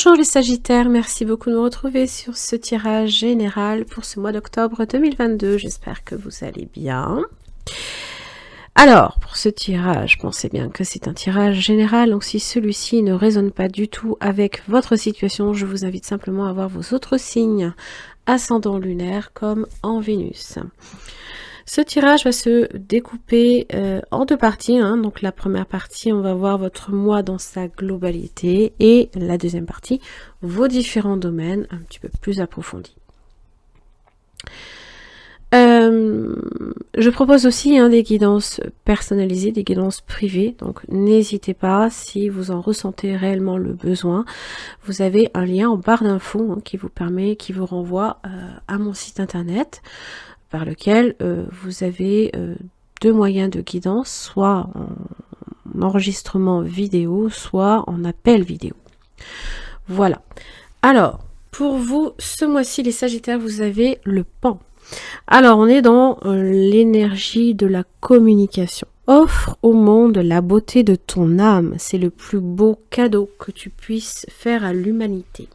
Bonjour les Sagittaires, merci beaucoup de me retrouver sur ce tirage général pour ce mois d'octobre 2022. J'espère que vous allez bien. Alors, pour ce tirage, pensez bien que c'est un tirage général, donc si celui-ci ne résonne pas du tout avec votre situation, je vous invite simplement à voir vos autres signes, ascendant lunaire comme en Vénus. Ce tirage va se découper en deux parties. Donc la première partie, on va voir votre mois dans sa globalité et la deuxième partie, vos différents domaines un petit peu plus approfondis. Je propose aussi des guidances personnalisées, des guidances privées. Donc n'hésitez pas, si vous en ressentez réellement le besoin. Vous avez un lien en barre d'infos qui vous renvoie à mon site internet, par lequel vous avez deux moyens de guidance, soit en enregistrement vidéo, soit en appel vidéo. Voilà. Alors, pour vous, ce mois-ci, les Sagittaires, vous avez le Pan. Alors, on est dans l'énergie de la communication. Offre au monde la beauté de ton âme. C'est le plus beau cadeau que tu puisses faire à l'humanité.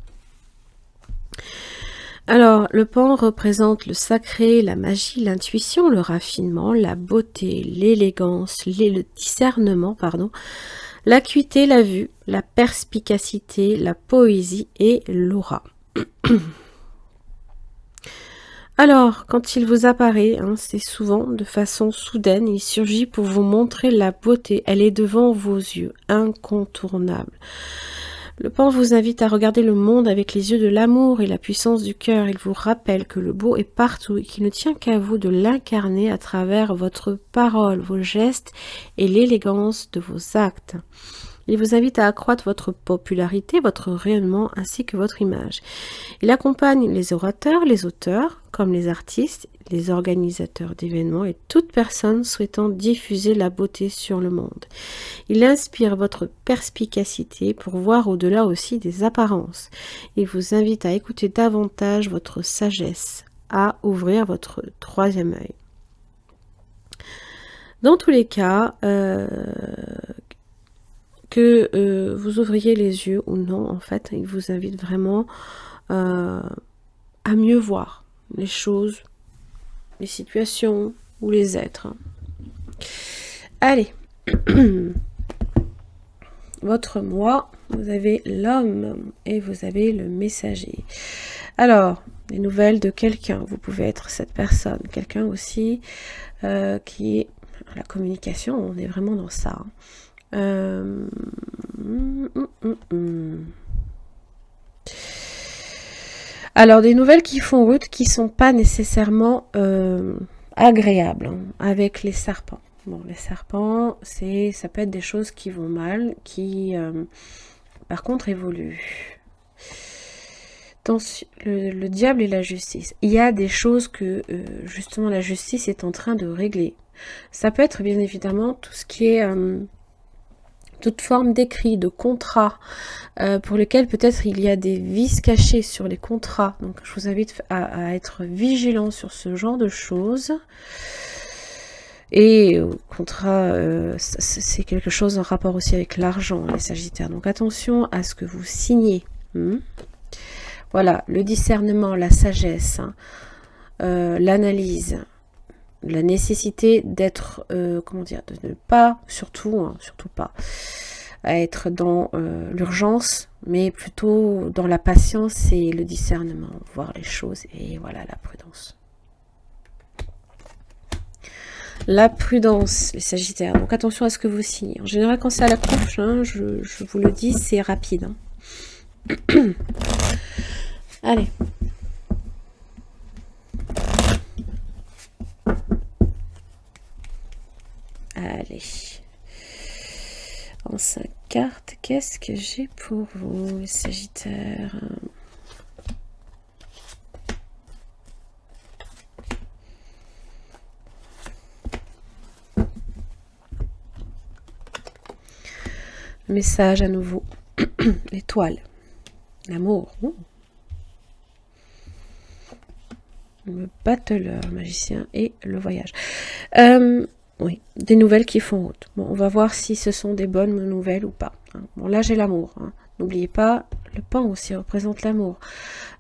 Alors, le Pan représente le sacré, la magie, l'intuition, le raffinement, la beauté, l'élégance, le discernement, l'acuité, la vue, la perspicacité, la poésie et l'aura. Alors, quand il vous apparaît, c'est souvent de façon soudaine, il surgit pour vous montrer la beauté. Elle est devant vos yeux, incontournable. Le Pan vous invite à regarder le monde avec les yeux de l'amour et la puissance du cœur. Il vous rappelle que le beau est partout et qu'il ne tient qu'à vous de l'incarner à travers votre parole, vos gestes et l'élégance de vos actes. Il vous invite à accroître votre popularité, votre rayonnement ainsi que votre image. Il accompagne les orateurs, les auteurs, comme les artistes, les organisateurs d'événements et toute personne souhaitant diffuser la beauté sur le monde. Il inspire votre perspicacité pour voir au-delà aussi des apparences. Il vous invite à écouter davantage votre sagesse, à ouvrir votre troisième œil. Dans tous les cas, que vous ouvriez les yeux ou non, en fait, il vous invite vraiment à mieux voir les choses, les situations ou les êtres. Allez, votre moi, vous avez l'homme et vous avez le messager. Alors, des nouvelles de quelqu'un, vous pouvez être cette personne, quelqu'un aussi qui est la communication, on est vraiment dans ça. Alors, des nouvelles qui font route, qui sont pas nécessairement agréables avec les serpents. Bon, les serpents, ça peut être des choses qui vont mal, qui par contre évoluent. Le diable et la justice. Il y a des choses que justement la justice est en train de régler. Ça peut être bien évidemment tout ce qui est toute forme d'écrit, de contrat, pour lesquels peut-être il y a des vices cachés sur les contrats. Donc je vous invite à être vigilant sur ce genre de choses. Et contrat, c'est quelque chose en rapport aussi avec l'argent, les Sagittaires. Donc attention à ce que vous signez. Voilà, le discernement, la sagesse, l'analyse, la nécessité d'être, de ne pas, surtout pas, à être dans l'urgence, mais plutôt dans la patience et le discernement, voir les choses, et voilà, la prudence. La prudence, les Sagittaires, donc attention à ce que vous signez. En général, quand c'est à la couche, je vous le dis, c'est rapide. Allez. Allez. En 5 cartes, qu'est-ce que j'ai pour vous, les Sagittaires? Le message à nouveau. L'étoile. L'amour. Le battleur, magicien et le voyage. Oui, des nouvelles qui font route. Bon, on va voir si ce sont des bonnes nouvelles ou pas. Bon, là, j'ai l'amour. N'oubliez pas, Le pan aussi représente l'amour.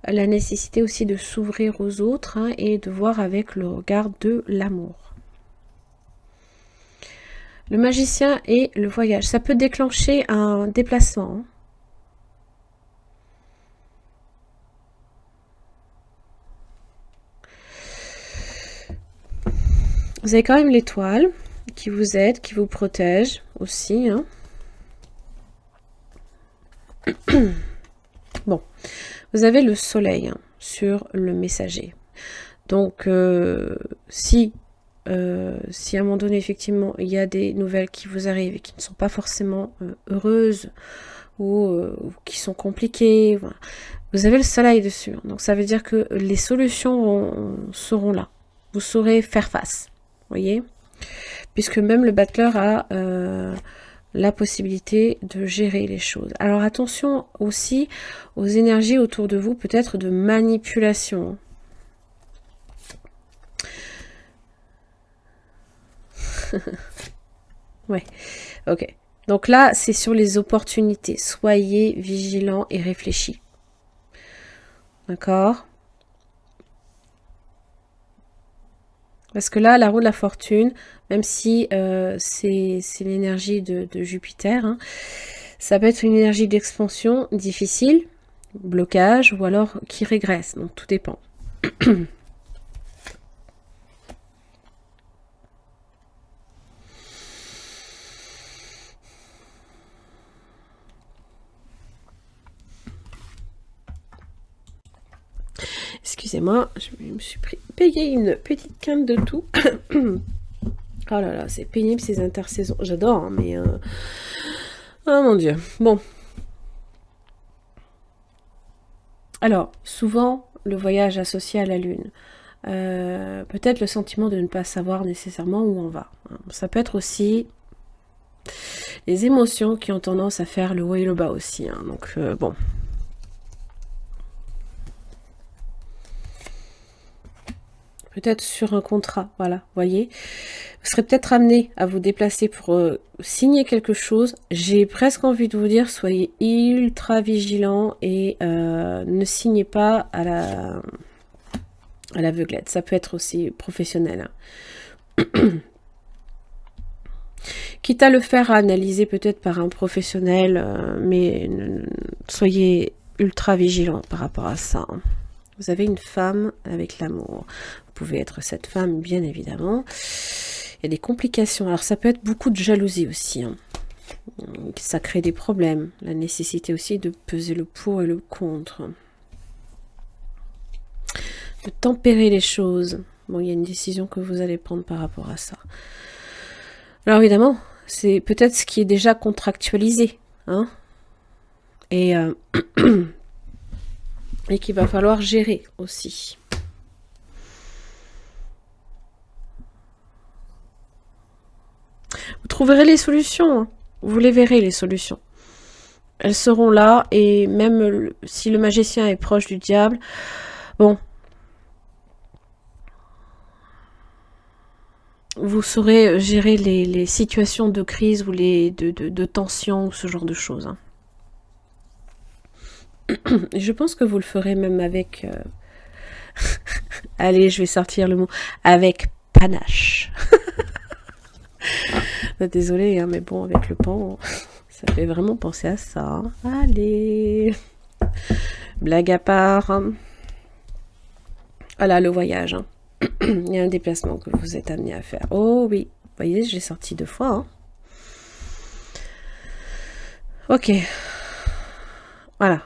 La nécessité aussi de s'ouvrir aux autres hein, et de voir avec le regard de l'amour. Le magicien et le voyage. Ça peut déclencher un déplacement. Hein. Vous avez quand même l'étoile qui vous aide, qui vous protège aussi. Hein. Bon, vous avez le soleil hein, sur le messager. Donc, si à un moment donné, effectivement, il y a des nouvelles qui vous arrivent et qui ne sont pas forcément heureuses ou qui sont compliquées, voilà. Vous avez le soleil dessus. Donc, ça veut dire que les solutions seront là. Vous saurez faire face. Voyez, puisque même le battleur a la possibilité de gérer les choses. Alors attention aussi aux énergies autour de vous, peut-être de manipulation. Ouais, ok. Donc là, c'est sur les opportunités. Soyez vigilants et réfléchis. D'accord ? Parce que là, la roue de la fortune, même si c'est l'énergie de Jupiter, hein, ça peut être une énergie d'expansion difficile, blocage, ou alors qui régresse. Donc tout dépend. Excusez-moi, je me suis payé une petite canne de tout. Oh là là, c'est pénible ces intersaisons. J'adore, hein, mais... Oh mon Dieu. Bon. Alors, souvent, le voyage associé à la Lune. Peut-être le sentiment de ne pas savoir nécessairement où on va. Ça peut être aussi les émotions qui ont tendance à faire le haut et le bas aussi. Hein. Donc, bon... Peut-être sur un contrat, voilà, voyez. Vous serez peut-être amené à vous déplacer pour signer quelque chose. J'ai presque envie de vous dire, soyez ultra vigilants et ne signez pas à l'aveuglette. Ça peut être aussi professionnel. Hein. Quitte à le faire analyser peut-être par un professionnel, mais soyez ultra vigilants par rapport à ça. Hein. Vous avez une femme avec l'amour. Vous pouvez être cette femme, bien évidemment. Il y a des complications. Alors, ça peut être beaucoup de jalousie aussi. Hein. Ça crée des problèmes. La nécessité aussi de peser le pour et le contre. De tempérer les choses. Bon, il y a une décision que vous allez prendre par rapport à ça. Alors, évidemment, c'est peut-être ce qui est déjà contractualisé. Hein. Et... et qu'il va falloir gérer aussi. Vous trouverez les solutions, hein. Vous les verrez les solutions. Elles seront là, et même si le magicien est proche du diable, bon, vous saurez gérer les situations de crise ou de tension ou ce genre de choses. Hein. Je pense que vous le ferez même avec... Allez, je vais sortir le mot. Avec panache. Désolée, hein, mais bon, avec le pan, ça fait vraiment penser à ça. Hein. Allez. Blague à part. Voilà, le voyage. Hein. Il y a un déplacement que vous êtes amené à faire. Oh oui, vous voyez, je l'ai sorti 2 fois. Hein. Ok. Voilà.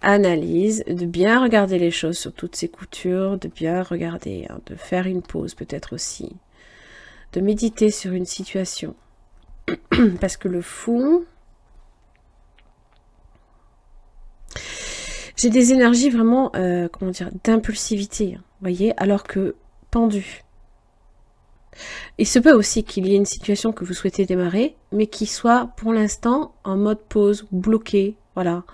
Analyse, de bien regarder les choses sur toutes ces coutures, de bien regarder, hein, de faire une pause peut-être aussi, de méditer sur une situation. Parce que le fou, j'ai des énergies vraiment, comment dire, d'impulsivité, hein, voyez, alors que pendu. Il se peut aussi qu'il y ait une situation que vous souhaitez démarrer, mais qui soit pour l'instant en mode pause, bloqué, voilà.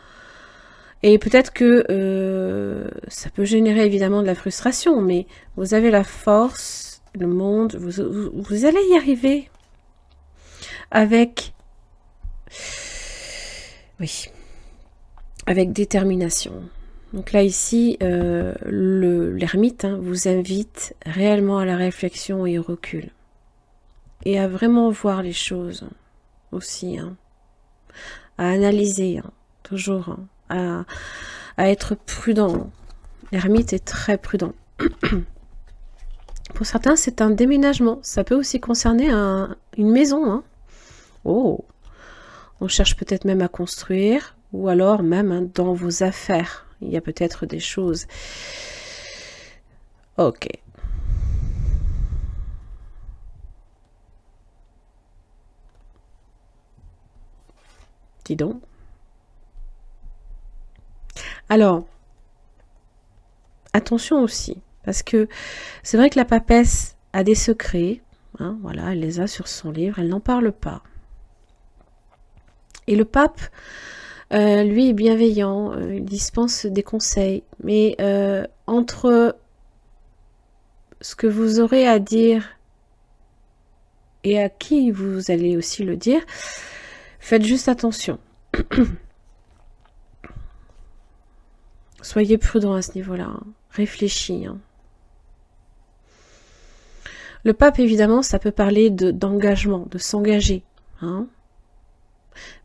Et peut-être que ça peut générer évidemment de la frustration, mais vous avez la force, le monde, vous allez y arriver avec... Oui. avec détermination. Donc là, ici, l'ermite vous invite réellement à la réflexion et au recul. Et à vraiment voir les choses aussi, à analyser, toujours, à être prudent. L'ermite est très prudent. Pour certains, c'est un déménagement. Ça peut aussi concerner une maison. Oh, on cherche peut-être même à construire, ou alors même dans vos affaires. Il y a peut-être des choses. Ok. Dis donc. Alors, attention aussi, parce que c'est vrai que la papesse a des secrets. Voilà, elle les a sur son livre, elle n'en parle pas. Et le pape, lui, est bienveillant, il dispense des conseils. Mais entre ce que vous aurez à dire et à qui vous allez aussi le dire, faites juste attention. Soyez prudent à ce niveau-là. Réfléchis. Le pape, évidemment, ça peut parler d'engagement, de s'engager.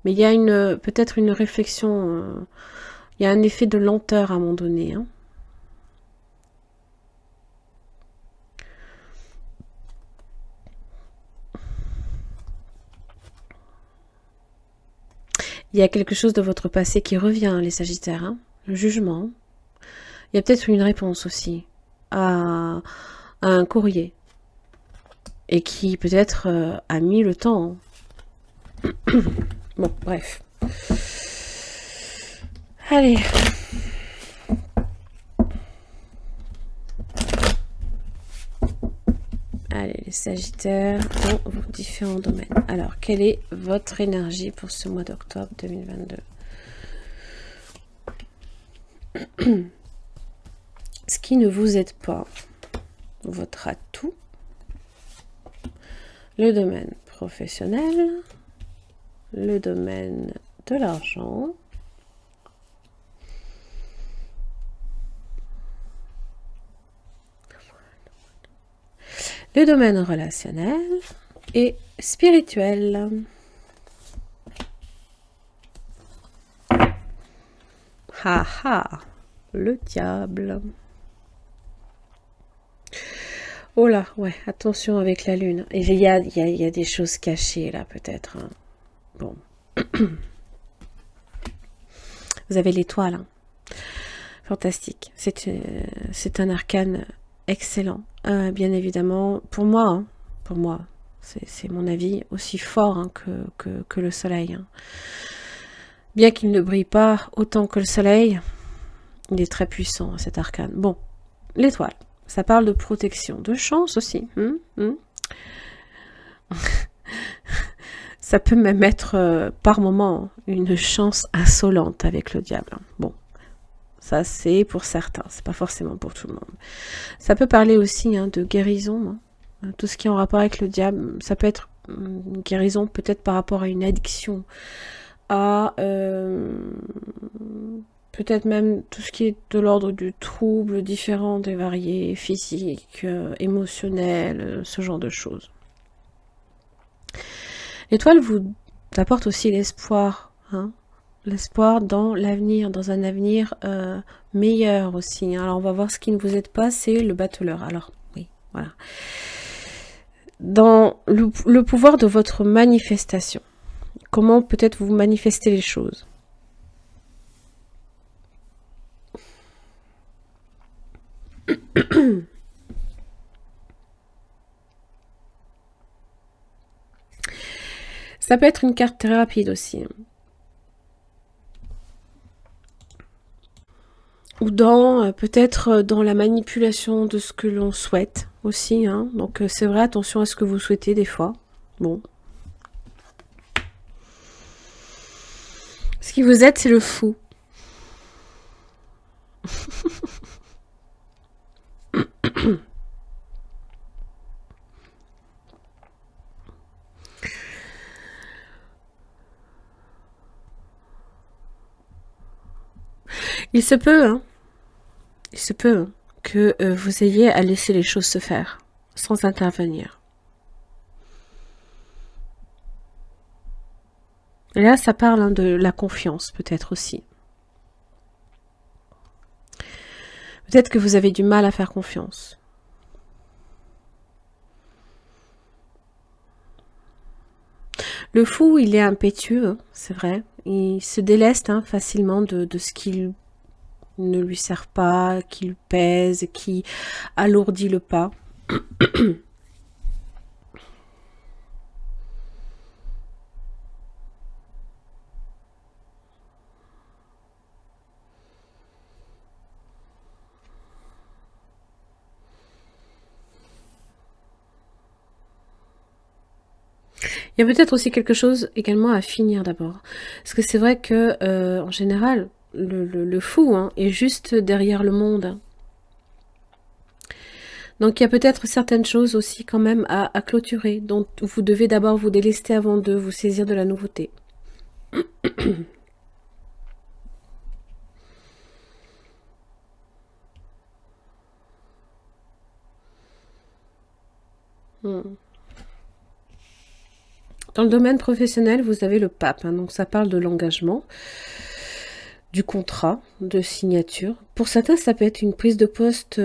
Mais il y a peut-être une réflexion, il y a un effet de lenteur à un moment donné. Il y a quelque chose de votre passé qui revient, les Sagittaires. Le jugement. Il y a peut-être une réponse aussi à un courrier. Et qui peut-être a mis le temps. Bon, bref. Allez. Allez, les Sagittaires dans vos différents domaines. Alors, quelle est votre énergie pour ce mois d'octobre 2022 ? Ce qui ne vous aide pas, votre atout, le domaine professionnel, le domaine de l'argent, le domaine relationnel et spirituel. Ha ha, le diable. Oh là, ouais, attention avec la lune. Et il y a des choses cachées là, peut-être. Bon. Vous avez l'étoile. Fantastique. C'est un arcane excellent. Bien évidemment, pour moi, c'est mon avis, aussi fort que le soleil. Bien qu'il ne brille pas autant que le soleil, il est très puissant, cet arcane. Bon, l'étoile, ça parle de protection, de chance aussi. Ça peut même être par moment une chance insolente avec le diable. Bon, ça c'est pour certains, c'est pas forcément pour tout le monde. Ça peut parler aussi de guérison, tout ce qui est en rapport avec le diable. Ça peut être une guérison peut-être par rapport à une addiction, à peut-être même tout ce qui est de l'ordre du trouble différent des variés, physiques, émotionnels, ce genre de choses. L'étoile vous apporte aussi l'espoir, l'espoir dans l'avenir, dans un avenir meilleur aussi. Alors on va voir ce qui ne vous aide pas, c'est le battleur. Alors oui, voilà. Dans le pouvoir de votre manifestation, comment peut-être vous manifestez les choses. Ça peut être une carte très rapide aussi. Ou peut-être dans la manipulation de ce que l'on souhaite aussi. Donc c'est vrai, attention à ce que vous souhaitez des fois. Bon. Ce qui vous aide, c'est le fou. Il se peut, hein, il se peut hein, que vous ayez à laisser les choses se faire, sans intervenir. Et là, ça parle hein, de la confiance, peut-être aussi. Peut-être que vous avez du mal à faire confiance. Le fou, il est impétueux, hein, c'est vrai. Il se déleste hein, facilement de ce qui ne lui sert pas, qui lui pèse, qui alourdit le pas. Il y a peut-être aussi quelque chose également à finir d'abord. Parce que c'est vrai que, en général, le fou hein, est juste derrière le monde. Donc il y a peut-être certaines choses aussi quand même à clôturer, dont vous devez d'abord vous délester avant de vous saisir de la nouveauté. Dans le domaine professionnel, vous avez le pape, hein, donc ça parle de l'engagement, du contrat, de signature. Pour certains, ça peut être une prise de poste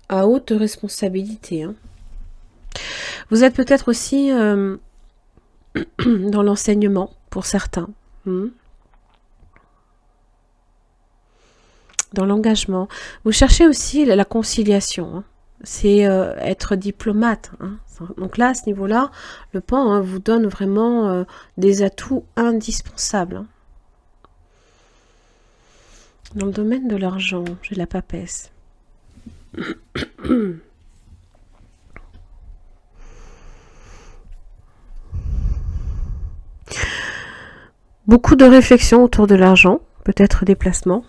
à haute responsabilité. Hein. Vous êtes peut-être aussi dans l'enseignement, pour certains. Dans l'engagement. Vous cherchez aussi la conciliation. Hein. C'est être diplomate. Hein. Donc là, à ce niveau-là, le pan hein, vous donne vraiment des atouts indispensables. Hein. Dans le domaine de l'argent, j'ai la papesse. Beaucoup de réflexions autour de l'argent, peut-être des placements.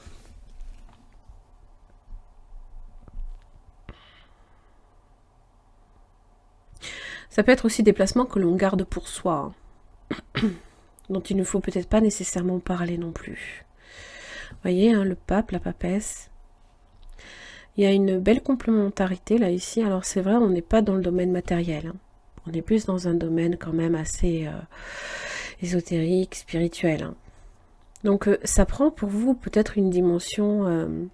Ça peut être aussi des placements que l'on garde pour soi, hein, dont il ne faut peut-être pas nécessairement parler non plus. Vous voyez, hein, le pape, la papesse. Il y a une belle complémentarité là ici. Alors c'est vrai, on n'est pas dans le domaine matériel. Hein. On est plus dans un domaine quand même assez ésotérique, spirituel. Hein. Donc ça prend pour vous peut-être une dimension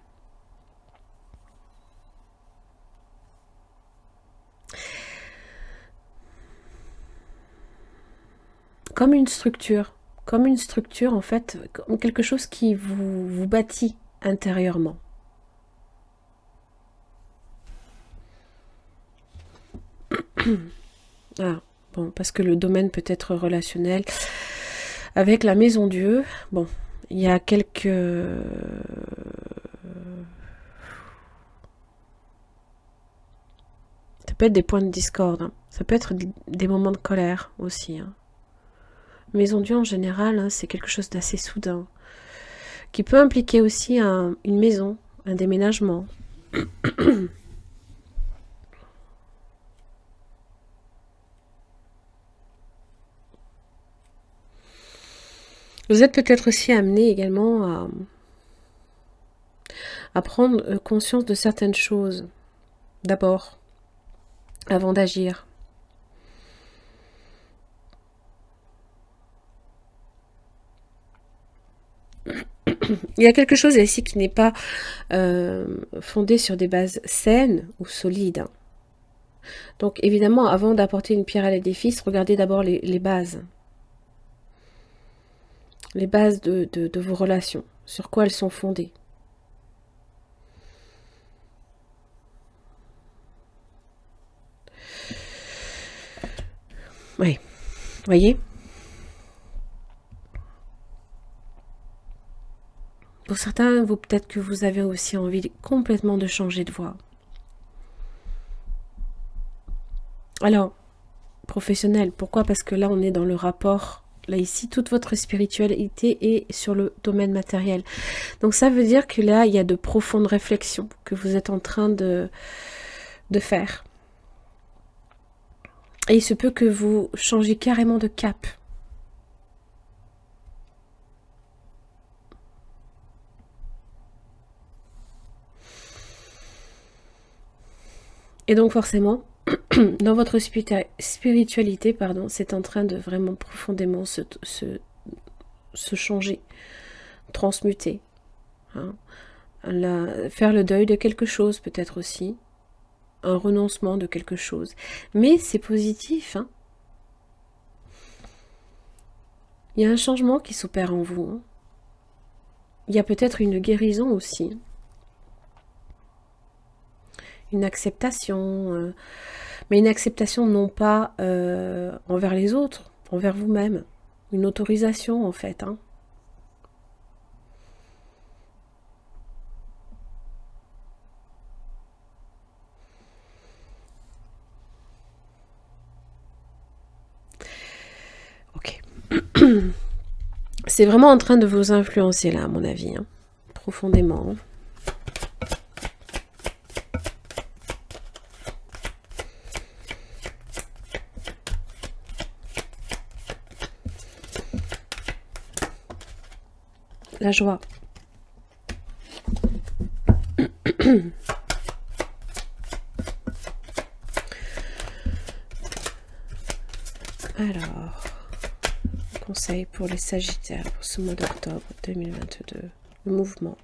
comme une structure en fait, comme quelque chose qui vous bâtit intérieurement. Ah, bon, parce que le domaine peut être relationnel avec la maison Dieu. Bon, il y a quelques... Ça peut être des points de discorde. Hein. Ça peut être des moments de colère aussi. Hein. Maison Dieu en général, hein, c'est quelque chose d'assez soudain. Qui peut impliquer aussi une maison, un déménagement. Vous êtes peut-être aussi amené également à prendre conscience de certaines choses, d'abord, avant d'agir. Il y a quelque chose ici qui n'est pas fondé sur des bases saines ou solides. Donc évidemment, avant d'apporter une pierre à l'édifice, regardez d'abord les bases. Les bases de vos relations, sur quoi elles sont fondées. Oui, voyez ? Pour certains, peut-être que vous avez aussi envie complètement de changer de voie. Alors, professionnel, pourquoi? Parce que là, on est dans le rapport. Là, ici, toute votre spiritualité est sur le domaine matériel. Donc, ça veut dire que là, il y a de profondes réflexions que vous êtes en train de faire. Et il se peut que vous changiez carrément de cap. Et donc forcément, dans votre spiritualité, pardon, c'est en train de vraiment profondément se changer, transmuter. Hein. Faire le deuil de quelque chose peut-être aussi. Un renoncement de quelque chose. Mais c'est positif. Hein. Il y a un changement qui s'opère en vous. Hein. Il y a peut-être une guérison aussi. Une acceptation. Mais une acceptation non pas envers les autres, envers vous-même. Une autorisation en fait. Hein. Ok. C'est vraiment en train de vous influencer là, à mon avis. Hein. Profondément. Hein. La joie. Alors, conseil pour les Sagittaires pour ce mois d'octobre 2022. Le mouvement.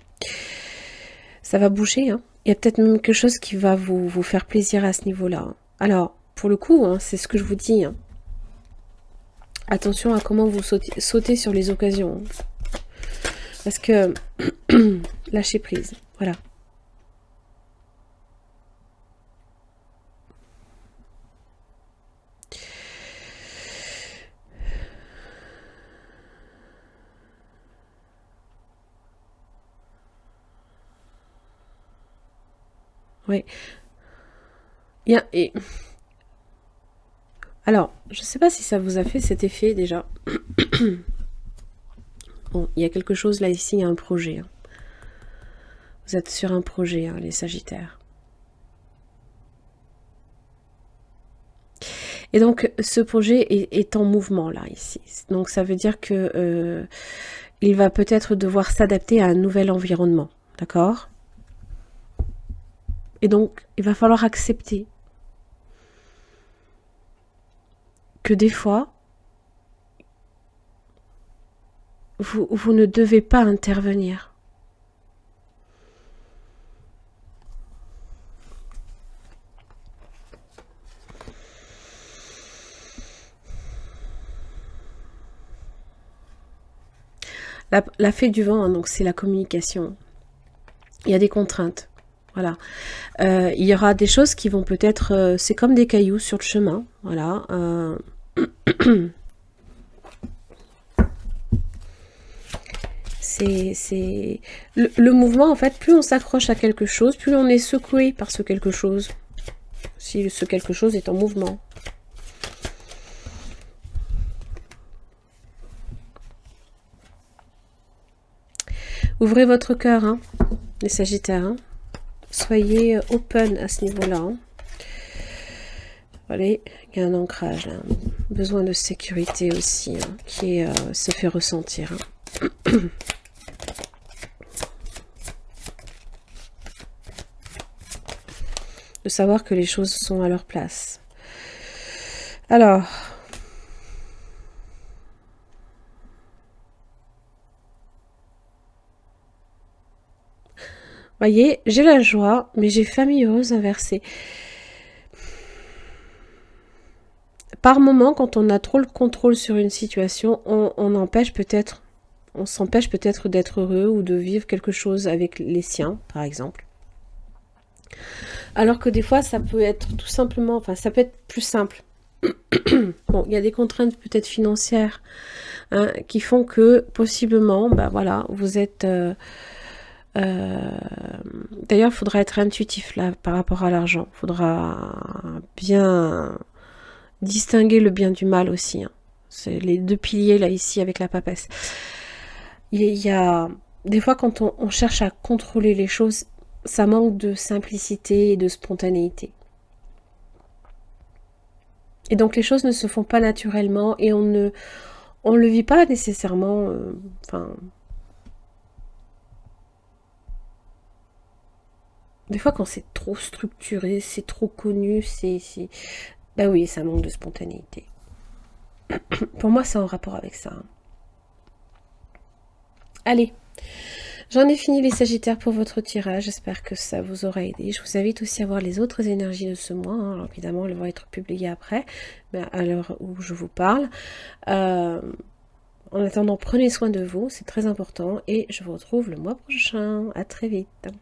Ça va bouger. Hein. Il y a peut-être même quelque chose qui va vous faire plaisir à ce niveau-là. Hein. Alors, pour le coup, hein, c'est ce que je vous dis. Hein. Attention à comment vous sautez sur les occasions. Hein. Parce que lâchez prise, voilà. Oui. Alors, je ne sais pas si ça vous a fait cet effet déjà. Bon, il y a quelque chose là, ici, il y a un projet. Hein. Vous êtes sur un projet, hein, les Sagittaires. Et donc, ce projet est en mouvement là, ici. Donc, ça veut dire que il va peut-être devoir s'adapter à un nouvel environnement. D'accord ? Et donc, il va falloir accepter que des fois, vous ne devez pas intervenir. La fée du vent, hein, donc c'est la communication. Il y a des contraintes. Voilà. Il y aura des choses qui vont peut-être... c'est comme des cailloux sur le chemin. Voilà. C'est le mouvement, en fait, plus on s'accroche à quelque chose, plus on est secoué par ce quelque chose. Si ce quelque chose est en mouvement. Ouvrez votre cœur, hein, les Sagittaires. Hein. Soyez open à ce niveau-là. Hein. Allez, il y a un ancrage là. Besoin de sécurité aussi, hein, qui se fait ressentir. Hein. De savoir que les choses sont à leur place. Alors... Voyez, j'ai la joie, mais j'ai famille heureuse inversée. Par moment, quand on a trop le contrôle sur une situation, on s'empêche peut-être d'être heureux ou de vivre quelque chose avec les siens, par exemple. Alors que des fois, ça peut être tout simplement, enfin, ça peut être plus simple. Bon, il y a des contraintes peut-être financières hein, qui font que possiblement, bah voilà, vous êtes... D'ailleurs, il faudra être intuitif là par rapport à l'argent. Il faudra bien distinguer le bien du mal aussi. Hein. C'est les deux piliers là ici avec la papesse. Il y a des fois quand on cherche à contrôler les choses, ça manque de simplicité et de spontanéité. Et donc les choses ne se font pas naturellement et on le vit pas nécessairement, enfin... Des fois, quand c'est trop structuré, c'est trop connu, bah oui, ça manque de spontanéité. Pour moi, c'est en rapport avec ça. Allez, j'en ai fini les Sagittaires pour votre tirage. J'espère que ça vous aura aidé. Je vous invite aussi à voir les autres énergies de ce mois. Alors, évidemment, elles vont être publiées après, mais à l'heure où je vous parle. En attendant, prenez soin de vous, c'est très important. Et je vous retrouve le mois prochain. À très vite.